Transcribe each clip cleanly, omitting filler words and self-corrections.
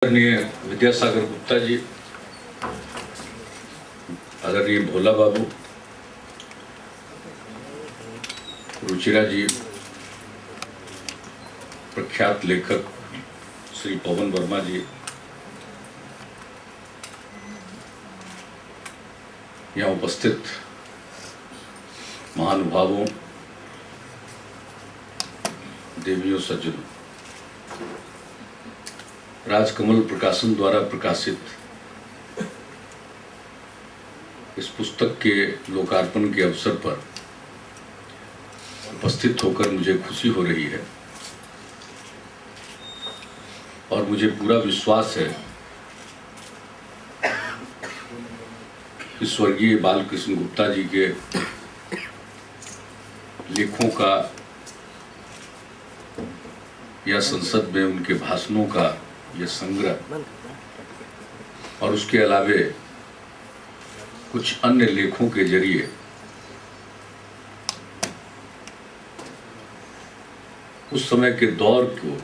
आदरणीय विद्यासागर गुप्ता जी, आदरणीय भोला बाबू, रुचिरा जी, प्रख्यात लेखक श्री पवन वर्मा जी, यहाँ उपस्थित महानुभावों, देवियों, सज्जनों, राजकमल प्रकाशन द्वारा प्रकाशित इस पुस्तक के लोकार्पण के अवसर पर उपस्थित होकर मुझे खुशी हो रही है और मुझे पूरा विश्वास है कि स्वर्गीय बालकृष्ण गुप्ता जी के लेखों का या संसद में उनके भाषणों का यह संग्रह और उसके अलावे कुछ अन्य लेखों के जरिए उस समय के दौर को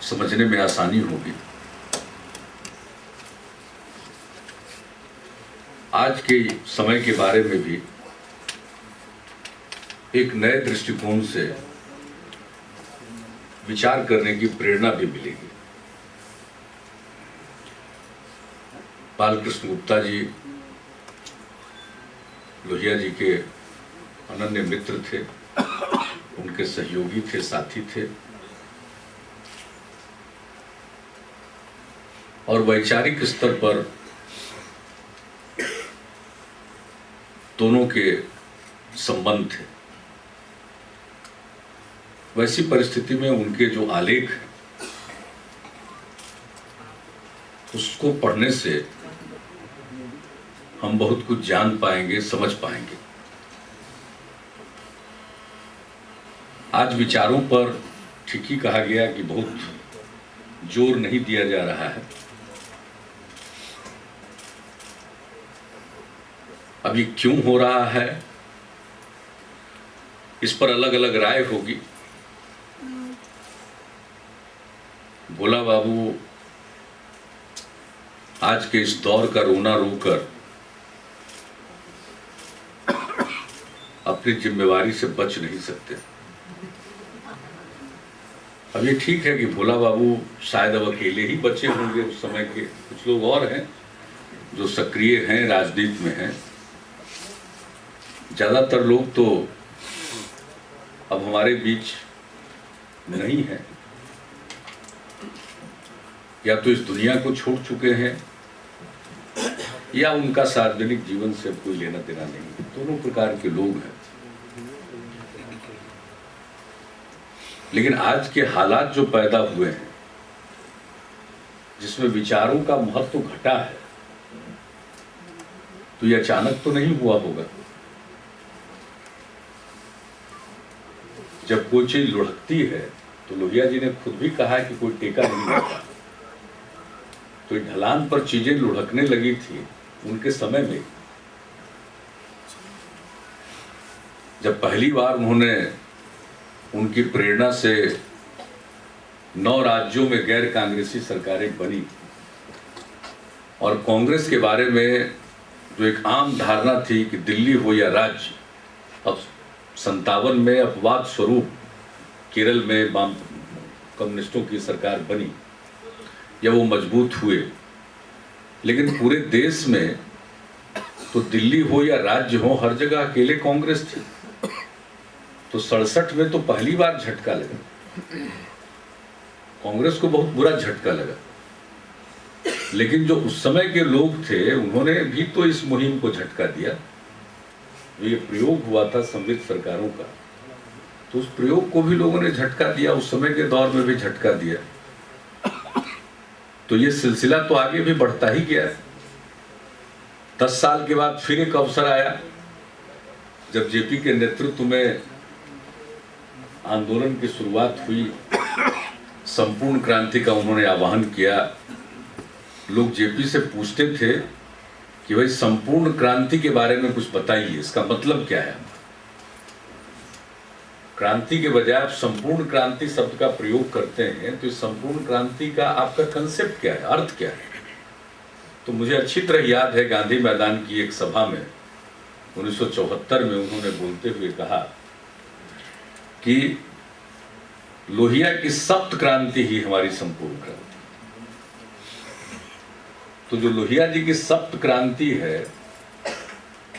समझने में आसानी होगी। आज के समय के बारे में भी एक नए दृष्टिकोण से विचार करने की प्रेरणा भी मिलेगी। बालकृष्ण गुप्ता जी लोहिया जी के अनन्य मित्र थे, उनके सहयोगी थे, साथी थे और वैचारिक स्तर पर दोनों के संबंध थे। वैसी परिस्थिति में उनके जो आलेख हैं उसको पढ़ने से हम बहुत कुछ जान पाएंगे, समझ पाएंगे। आज विचारों पर ठीक ही कहा गया कि बहुत जोर नहीं दिया जा रहा है। अभी क्यों हो रहा है इस पर अलग अलग राय होगी। भोला बाबू आज के इस दौर का रोना रोकर अपनी जिम्मेवारी से बच नहीं सकते। अब ये ठीक है कि भोला बाबू शायद अब अकेले ही बचे होंगे। उस समय के कुछ लोग और हैं जो सक्रिय हैं, राजनीति में हैं। ज्यादातर लोग तो अब हमारे बीच नहीं हैं, या तो इस दुनिया को छोड़ चुके हैं या उनका सार्वजनिक जीवन से कोई लेना देना नहीं है। दोनों प्रकार के लोग हैं। लेकिन आज के हालात जो पैदा हुए हैं जिसमें विचारों का महत्व घटा है, तो ये अचानक तो नहीं हुआ होगा। जब कोई चीज लुढ़कती है तो लोहिया जी ने खुद भी कहा कि कोई टेका नहीं रहता। तो ढलान पर चीजें लुढ़कने लगी थी उनके समय में। जब पहली बार उन्होंने उनकी प्रेरणा से 9 राज्यों में गैर कांग्रेसी सरकारें बनी और कांग्रेस के बारे में जो एक आम धारणा थी कि दिल्ली हो या राज्य, अब 57 में अपवाद स्वरूप केरल में कम्युनिस्टों की सरकार बनी या वो मजबूत हुए। लेकिन पूरे देश में तो दिल्ली हो या राज्य हो, हर जगह अकेले कांग्रेस थी। तो 67 में तो पहली बार झटका लगा, कांग्रेस को बहुत बुरा झटका लगा। लेकिन जो उस समय के लोग थे उन्होंने भी तो इस मुहिम को झटका दिया। ये प्रयोग हुआ था संवित सरकारों का, तो उस प्रयोग को भी लोगों ने झटका दिया, उस समय के दौर में भी झटका दिया। तो ये सिलसिला तो आगे भी बढ़ता ही गया। 10 साल के बाद फिर एक अवसर आया जब जेपी के नेतृत्व में आंदोलन की शुरुआत हुई। संपूर्ण क्रांति का उन्होंने आह्वान किया। लोग जेपी से पूछते थे कि भाई संपूर्ण क्रांति के बारे में कुछ बताइए, इसका मतलब क्या है। क्रांति के बजाय आप संपूर्ण क्रांति शब्द का प्रयोग करते हैं, तो इस संपूर्ण क्रांति का आपका कंसेप्ट क्या है, अर्थ क्या है? तो मुझे अच्छी तरह याद है गांधी मैदान की एक सभा में 1974 में उन्होंने बोलते हुए कहा कि लोहिया की सप्त क्रांति ही हमारी संपूर्ण क्रांति। तो जो लोहिया जी की सप्त क्रांति है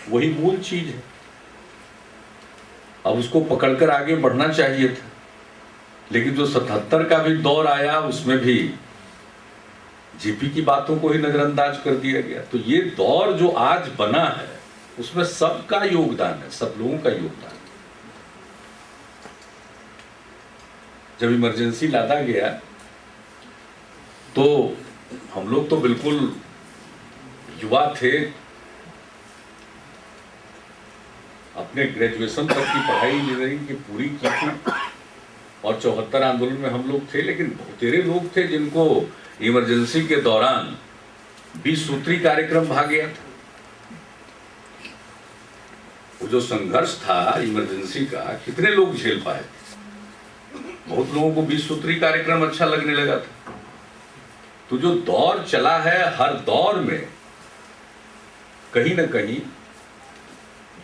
वही मूल चीज है। अब उसको पकड़कर आगे बढ़ना चाहिए था, लेकिन जो 77 का भी दौर आया उसमें भी जीपी की बातों को ही नजरअंदाज कर दिया गया। तो ये दौर जो आज बना है उसमें सबका योगदान है, सब लोगों का योगदान है। जब इमरजेंसी लादा गया तो हम लोग तो बिल्कुल युवा थे, अपने ग्रेजुएशन तक की पढ़ाई इंजीनियरिंग की पूरी की थी और 74 आंदोलन में हम लोग थे। लेकिन बहुतेरे लोग थे जिनको इमरजेंसी के दौरान 20 सूत्री कार्यक्रम भाग गया था। वो जो संघर्ष था इमरजेंसी का, कितने लोग झेल पाए? बहुत लोगों को 20 सूत्री कार्यक्रम अच्छा लगने लगा था। तो जो दौर चला है, हर दौर में कहीं ना कहीं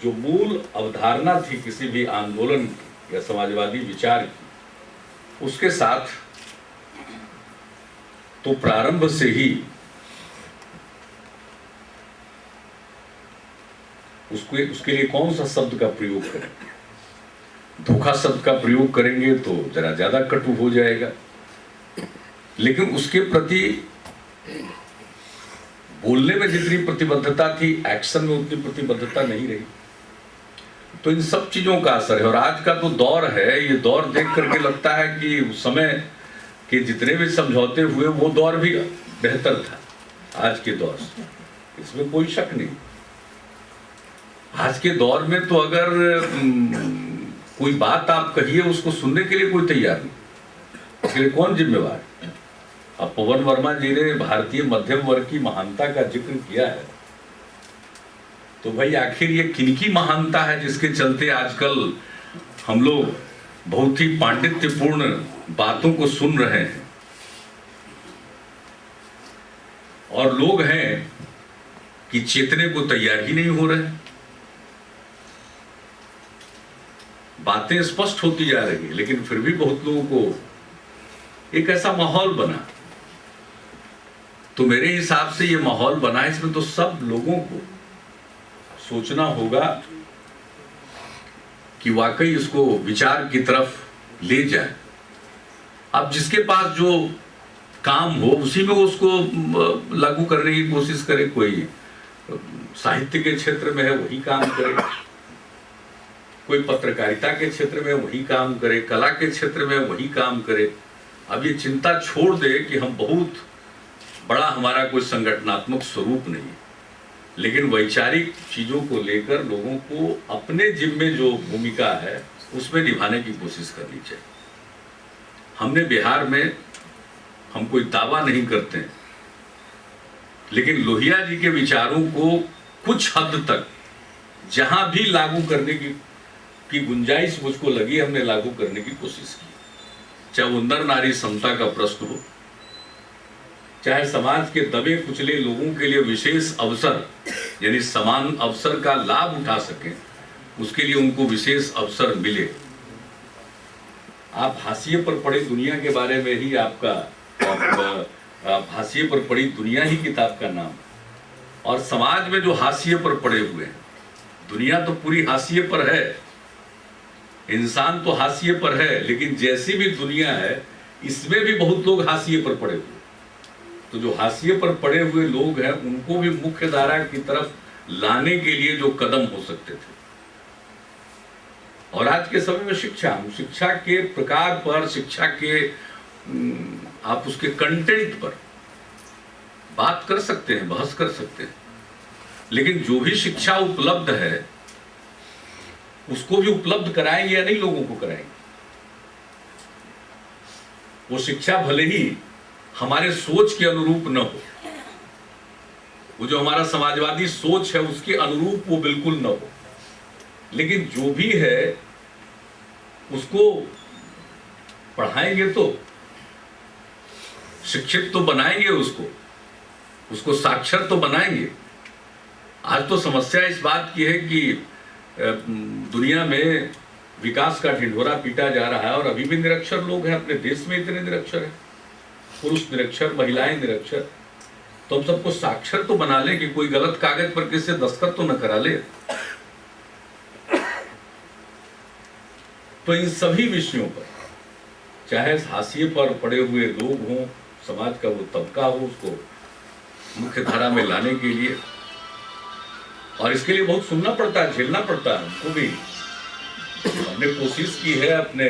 जो मूल अवधारणा थी किसी भी आंदोलन की या समाजवादी विचार की, उसके साथ तो प्रारंभ से ही उसके लिए कौन सा शब्द का प्रयोग करें? धोखा शब्द का प्रयोग करेंगे तो जरा ज्यादा कटु हो जाएगा, लेकिन उसके प्रति बोलने में जितनी प्रतिबद्धता थी, एक्शन में उतनी प्रतिबद्धता नहीं रही। तो इन सब चीजों का असर है। और आज का तो दौर है, ये दौर देख करके लगता है कि उस समय के जितने भी समझौते हुए वो दौर भी बेहतर था आज के दौर से, इसमें कोई शक नहीं। आज के दौर में तो अगर कोई बात आप कहिए, उसको सुनने के लिए कोई तैयार नहीं, उसके लिए कौन जिम्मेवार? अब पवन वर्मा जी ने भारतीय मध्यम वर्ग की महानता का जिक्र किया है, तो भाई आखिर ये किनकी महानता है जिसके चलते आजकल हम लोग बहुत ही पांडित्यपूर्ण बातों को सुन रहे हैं? और लोग हैं कि चेतने को तैयार ही नहीं हो रहे। बातें स्पष्ट होती जा रही है, लेकिन फिर भी बहुत लोगों को एक ऐसा माहौल बना। तो मेरे हिसाब से ये माहौल बना, इसमें तो सब लोगों को सोचना होगा कि वाकई इसको विचार की तरफ ले जाए। अब जिसके पास जो काम हो उसी में उसको लागू करने की कोशिश करे। कोई साहित्य के क्षेत्र में है वही काम करे, कोई पत्रकारिता के क्षेत्र में वही काम करे, कला के क्षेत्र में वही काम करे। अब ये चिंता छोड़ दे कि हम बहुत बड़ा, हमारा कोई संगठनात्मक स्वरूप नहीं, लेकिन वैचारिक चीजों को लेकर लोगों को अपने जिम्मे जो भूमिका है उसमें निभाने की कोशिश करनी चाहिए। हमने बिहार में, हम कोई दावा नहीं करते, लेकिन लोहिया जी के विचारों को कुछ हद तक जहां भी लागू करने की गुंजाइश मुझको लगी, हमने लागू करने की कोशिश की। चाहे वो नर नारी समता का प्रश्न हो, चाहे समाज के दबे कुचले लोगों के लिए विशेष अवसर, यानी समान अवसर का लाभ उठा सकें, उसके लिए उनको विशेष अवसर मिले। आप हाशिए पर पड़ी दुनिया के बारे में ही आपका हाशिए पर पड़ी दुनिया ही किताब का नाम। और समाज में जो हाशिए पर पड़े हुए हैं, दुनिया तो पूरी हाशिए पर है, इंसान तो हाशिए पर है, लेकिन जैसी भी दुनिया है इसमें भी बहुत लोग हाशिए पर पड़े हुए। तो जो हाशिए पर पड़े हुए लोग हैं उनको भी मुख्य धारा की तरफ लाने के लिए जो कदम हो सकते थे। और आज के समय में शिक्षा के प्रकार पर, शिक्षा के आप उसके कंटेंट पर बात कर सकते हैं, बहस कर सकते हैं, लेकिन जो भी शिक्षा उपलब्ध है उसको भी उपलब्ध कराएंगे या नहीं लोगों को कराएंगे? वो शिक्षा भले ही हमारे सोच के अनुरूप न हो, वो जो हमारा समाजवादी सोच है उसके अनुरूप वो बिल्कुल न हो, लेकिन जो भी है उसको पढ़ाएंगे तो, शिक्षित तो बनाएंगे उसको साक्षर तो बनाएंगे। आज तो समस्या इस बात की है कि दुनिया में विकास का ढिंढोरा पीटा जा रहा है और अभी भी निरक्षर लोग हैं। अपने देश में इतने निरक्षर हैं, पुरुष निरक्षर, महिलाएं निरक्षर। तो हम सबको साक्षर तो बना ले कि कोई गलत कागज पर किसी से दस्तखत तो न करा ले। तो इन सभी विषयों पर, चाहे हाशिए पर पड़े हुए लोग हों, समाज का वो तबका हो, उसको मुख्य धारा में लाने के लिए, और इसके लिए बहुत सुनना पड़ता है, झेलना पड़ता है हमको भी। हमने कोशिश की है अपने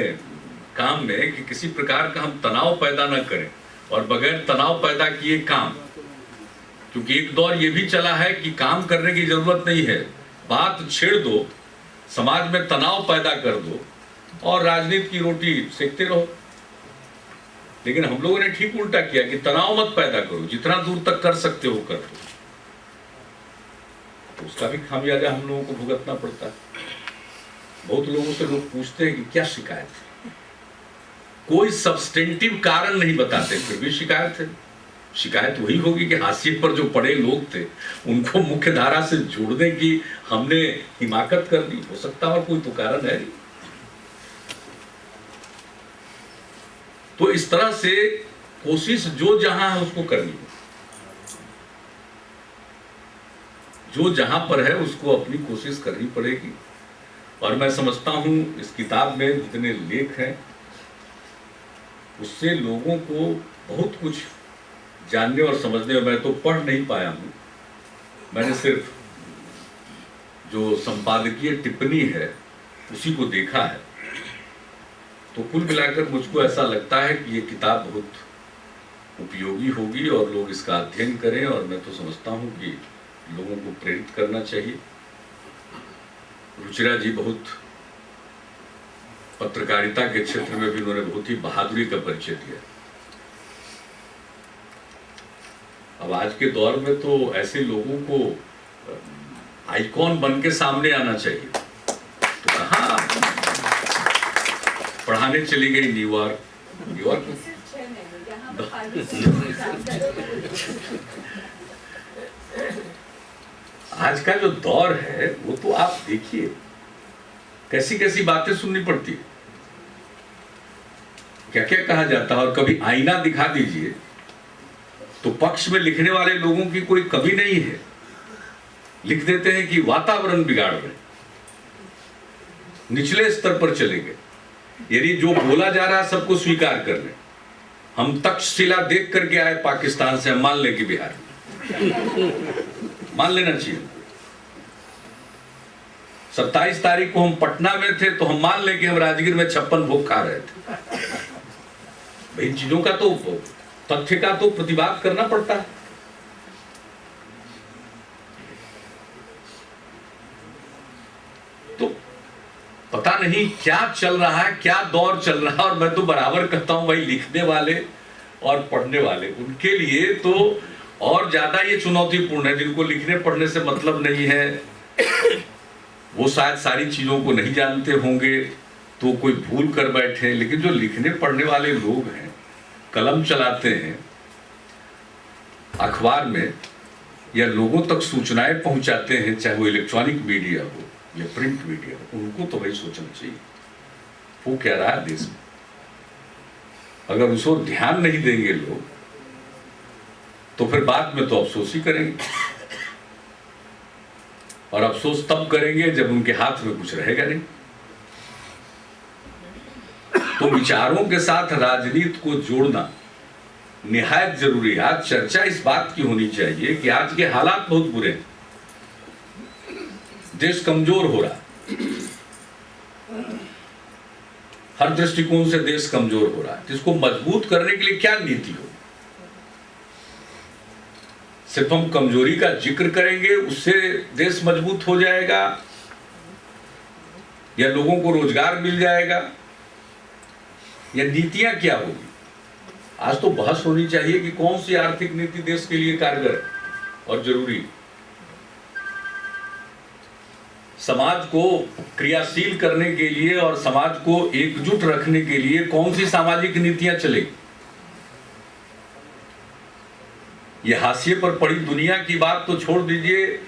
काम में कि किसी प्रकार का हम तनाव पैदा न करें और बगैर तनाव पैदा किए काम, क्योंकि एक दौर ये भी चला है कि काम करने की जरूरत नहीं है, बात छेड़ दो, समाज में तनाव पैदा कर दो और राजनीति की रोटी सेकते रहो। लेकिन हम लोगों ने ठीक उल्टा किया कि तनाव मत पैदा करो, जितना दूर तक कर सकते हो कर दो। तो उसका भी खामियाजा हम लोगों को भुगतना पड़ता है। बहुत लोगों से लोग पूछते हैं कि क्या शिकायत है, कोई सब्सटेंटिव कारण नहीं बताते, फिर भी शिकायत है। शिकायत वही होगी कि हाशिए पर जो पड़े लोग थे उनको मुख्य धारा से जोड़ने की हमने हिमाकत कर दी। हो सकता है और कोई तो कारण है नहीं। तो इस तरह से कोशिश जो जहां है उसको करनी है, जो जहां पर है उसको अपनी कोशिश करनी पड़ेगी। और मैं समझता हूं इस किताब में जितने लेख हैं उससे लोगों को बहुत कुछ जानने और समझने, और मैं तो पढ़ नहीं पाया हूं, मैंने सिर्फ जो संपादकीय टिप्पणी है उसी को देखा है। तो कुल मिलाकर मुझको ऐसा लगता है कि ये किताब बहुत उपयोगी होगी और लोग इसका अध्ययन करें, और मैं तो समझता हूं कि लोगों को प्रेरित करना चाहिए। रुचिरा जी बहुत पत्रकारिता के क्षेत्र में भी उन्होंने बहुत ही बहादुरी का परिचय दिया। अब आज के दौर में तो ऐसे लोगों को आइकॉन बन के सामने आना चाहिए। तो कहाँ पढ़ाने चली गई न्यूयॉर्क आज का जो दौर है वो तो आप देखिए कैसी कैसी बातें सुननी पड़ती है, क्या क्या कहा जाता है। और कभी आईना दिखा दीजिए तो पक्ष में लिखने वाले लोगों की कोई कमी नहीं है, लिख देते हैं कि वातावरण बिगाड़ रहे, निचले स्तर पर चले गए। यदि जो बोला जा रहा है सबको स्वीकार कर ले। हम तक्षशिला देख करके आए पाकिस्तान से, हम मान लें कि बिहार मान लेना चाहिए। 27 तारीख को हम पटना में थे तो हम मान लें कि हम राजगीर में 56 भोग खा रहे थे। भाई चीजों का तो, तथ्य का तो प्रतिवाद करना पड़ता है। तो पता नहीं क्या चल रहा है, क्या दौर चल रहा है। और मैं तो बराबर कहता हूं भाई, लिखने वाले और पढ़ने वाले उनके लिए तो और ज्यादा ये चुनौतीपूर्ण है। जिनको लिखने पढ़ने से मतलब नहीं है वो शायद सारी चीजों को नहीं जानते होंगे, तो कोई भूल कर बैठे। लेकिन जो लिखने पढ़ने वाले लोग हैं, कलम चलाते हैं, अखबार में या लोगों तक सूचनाएं पहुंचाते हैं, चाहे वो इलेक्ट्रॉनिक मीडिया हो या प्रिंट मीडिया हो, उनको तो भाई सोचना चाहिए वो क्या रहा है देश में। अगर उसको ध्यान नहीं देंगे लोग तो फिर बाद में तो अफसोस ही करेंगे, और अफसोस तब करेंगे जब उनके हाथ में कुछ रहेगा नहीं। तो विचारों के साथ राजनीति को जोड़ना निहायत जरूरी है। आज चर्चा इस बात की होनी चाहिए कि आज के हालात बहुत बुरे हैं, देश कमजोर हो रहा है, हर दृष्टिकोण से देश कमजोर हो रहा है। इसको मजबूत करने के लिए क्या नीति हो? सिर्फ हम कमजोरी का जिक्र करेंगे उससे देश मजबूत हो जाएगा या लोगों को रोजगार मिल जाएगा, या नीतियां क्या होगी? आज तो बहस होनी चाहिए कि कौन सी आर्थिक नीति देश के लिए कारगर और जरूरी। समाज को क्रियाशील करने के लिए और समाज को एकजुट रखने के लिए कौन सी सामाजिक नीतियां चलेगी। ये हाशिए पर पड़ी दुनिया की बात तो छोड़ दीजिए,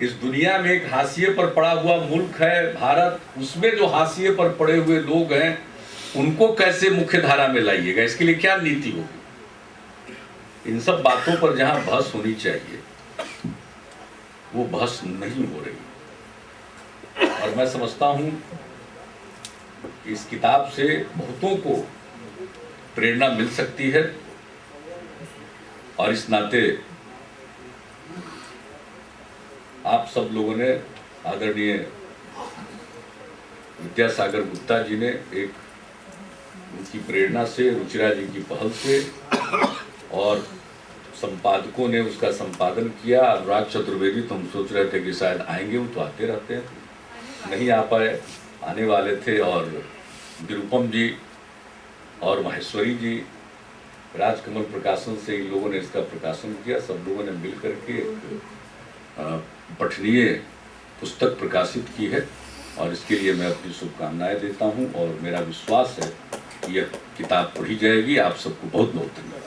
इस दुनिया में एक हाशिए पर पड़ा हुआ मुल्क है भारत, उसमें जो हाशिए पर पड़े हुए लोग हैं उनको कैसे मुख्य धारा में लाइएगा, इसके लिए क्या नीति होगी। इन सब बातों पर जहां बहस होनी चाहिए वो बहस नहीं हो रही। और मैं समझता हूं कि इस किताब से बहुतों को प्रेरणा मिल सकती है और इस नाते आप सब लोगों ने, आदरणीय विद्यासागर गुप्ता जी ने एक उनकी प्रेरणा से, रुचिरा जी की पहल से और संपादकों ने उसका संपादन किया। अनुराग चतुर्वेदी तो हम सोच रहे थे कि शायद आएंगे, वो तो आते रहते हैं, नहीं आ पाए, आने वाले थे। और निरुपम जी और माहेश्वरी जी, राजकमल प्रकाशन से इन लोगों ने इसका प्रकाशन किया। सब लोगों ने मिल करके पठनीय पुस्तक प्रकाशित की है और इसके लिए मैं अपनी शुभकामनाएं देता हूं और मेरा विश्वास है कि यह किताब पढ़ी जाएगी। आप सबको बहुत बहुत धन्यवाद।